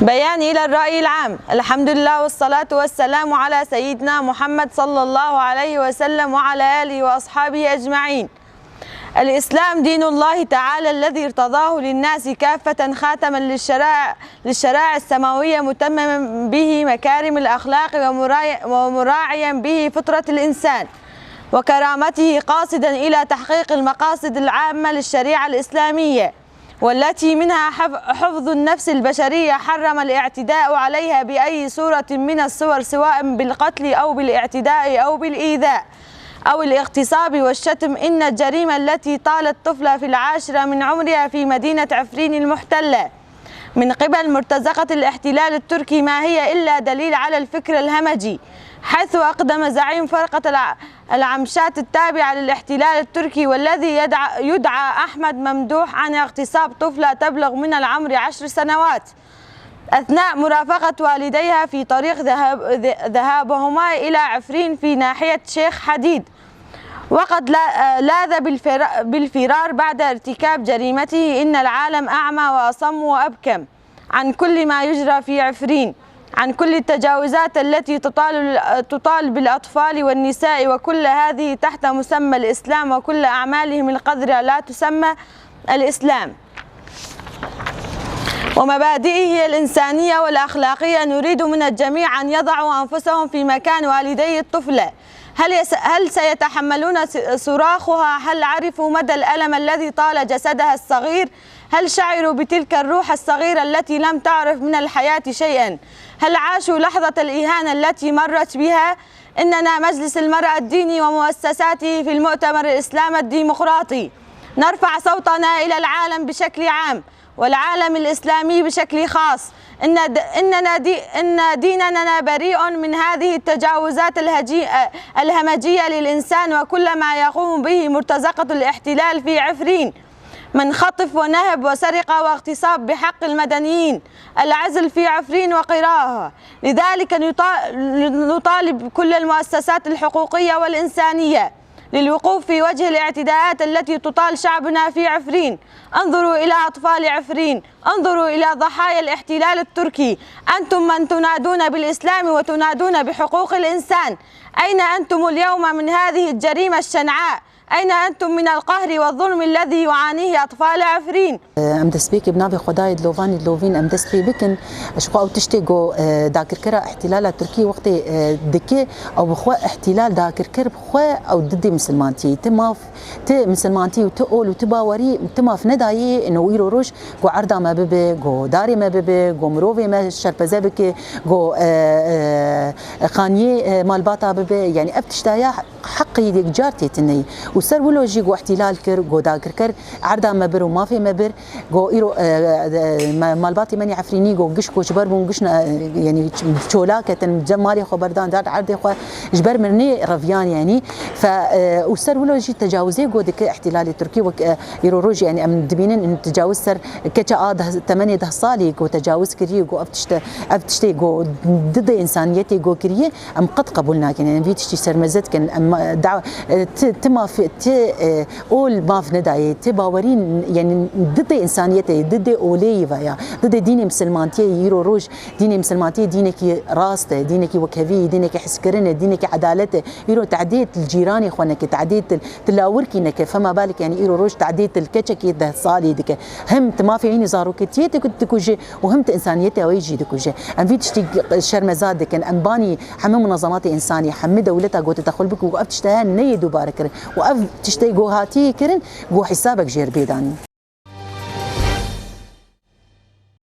بيان إلى الرأي العام. الحمد لله والصلاة والسلام على سيدنا محمد صلى الله عليه وسلم وعلى آله وأصحابه أجمعين. الإسلام دين الله تعالى الذي ارتضاه للناس كافة، خاتما للشرائع السماوية، متمما به مكارم الأخلاق ومراعيا به فطرة الإنسان وكرامته، قاصدا إلى تحقيق المقاصد العامة للشريعة الإسلامية، والتي منها حفظ النفس البشرية. حرم الاعتداء عليها بأي صورة من الصور، سواء بالقتل أو بالاعتداء أو بالإيذاء أو الاغتصاب والشتم. إن الجريمة التي طالت طفلة في العاشرة من عمرها في مدينة عفرين المحتلة من قبل مرتزقة الاحتلال التركي ما هي إلا دليل على الفكر الهمجي، حيث أقدم زعيم فرقة العمشات التابعة للاحتلال التركي والذي يدعى أحمد ممدوح عن اغتصاب طفلة تبلغ من العمر 10 سنوات أثناء مرافقة والديها في طريق ذهابهما إلى عفرين في ناحية شيخ حديد، وقد لاذ بالفرار بعد ارتكاب جريمته. إن العالم أعمى وأصم وأبكم عن كل ما يجرى في عفرين، عن كل التجاوزات التي تطال بالأطفال والنساء، وكل هذه تحت مسمى الإسلام، وكل أعمالهم القذرة لا تسمى الإسلام ومبادئه الإنسانية والأخلاقية. نريد من الجميع أن يضعوا أنفسهم في مكان والدي الطفلة. هل سيتحملون صراخها؟ هل عرفوا مدى الألم الذي طال جسدها الصغير؟ هل شعروا بتلك الروح الصغيرة التي لم تعرف من الحياة شيئا؟ هل عاشوا لحظة الإهانة التي مرت بها؟ إننا مجلس المرأة الديني ومؤسساته في المؤتمر الإسلام الديمقراطي نرفع صوتنا إلى العالم بشكل عام والعالم الإسلامي بشكل خاص. إن ديننا بريء من هذه التجاوزات الهمجية للإنسان وكل ما يقوم به مرتزقة الاحتلال في عفرين من خطف ونهب وسرقة واغتصاب بحق المدنيين، العزل في عفرين وقراها. لذلك نطالب كل المؤسسات الحقوقية والإنسانية للوقوف في وجه الاعتداءات التي تطال شعبنا في عفرين. انظروا إلى أطفال عفرين، انظروا إلى ضحايا الاحتلال التركي. أنتم من تنادون بالإسلام وتنادون بحقوق الإنسان، أين أنتم اليوم من هذه الجريمة الشنعاء؟ أين أنتم من القهر والظلم الذي يعانيه أطفال عفرين؟ ام دسبيكي بنافي خداي دلوفاني دلوفين ام دسبي بكن شقا او تشتيغو داكر كرا احتلال تركي وقت دكي او بخوا احتلال داكر كر بخوا او ضد مسلمانتي تماف مسلمانتي وتقول وتباوري تماف نداي انه ويرو روش جو عرضا ما ببي جو داري ما ببي جو مروفي ما شربزه بك جو خانيه مالباتا ببي يعني ابتشتايا حقي ديك جارتي تني وسرولو جي جو احتلال كر جو داكر كر عرضا ما برو ما في ما بر جو ايرو مالباتي مني عفريني جو قش كوش بربون قشنا يعني شولا كتن جمالي خبردان دار عرضي خو جبر مني رفيان يعني ف وسرولو جي تجاوزي جو ديك احتلال التركي ايرو روج يعني ام دبينن ان تجاوز سر كتا 8 صالي جو تجاوز كري جو افتشتي جو ضد انسانيتي جو كري ام قد قبولنا يعني فيتشتي سرمزت كان ام دعوه تما في اول ما في نداي تباورين يعني ضد انسانيتي ضد اوليفا ضد دين مسلمانتي يرو روج دين مسلمانتي دينك راسته دينك وكفي دينك حسكرنه دينك عدالته يرو تعديت الجيران اخوانك تعديت تلاوركينك فما بالك يعني يرو روج تعديت الكتشكي ده صالي دك هم ما في عيني زارو كتيتي كنت كوجي وهمت انسانيتي ويجي دكوجي ام في تشتي شرمزاد كان انباني حمم منظمات انسانيه حمي دولتها جو تدخل بك وقف تشتهى نيد وبارك وقف تشتي جو هاتي كرن جو حسابك جير بيداني.